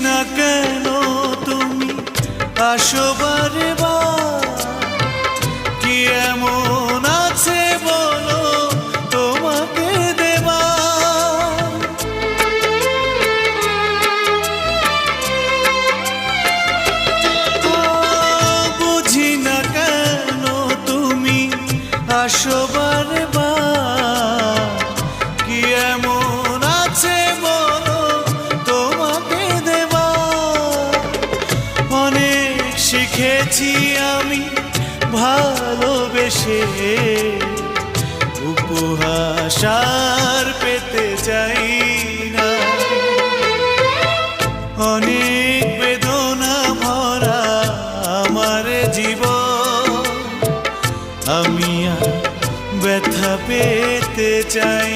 না কেন তুমি আসো বারে বার, কি এমন আছে বলো তোমাকে দেবা। বুঝি না কেন তুমি আসো বারে বার, কি এমন আছে বলো তোমাকে দেবা। অনেক শিখেছি আমি ভালোবেসে, উপহাস আর পেতে চাই না। অনেক বেদনা ভরা আমার জীবন, আমি আর ব্যথা পেতে চাই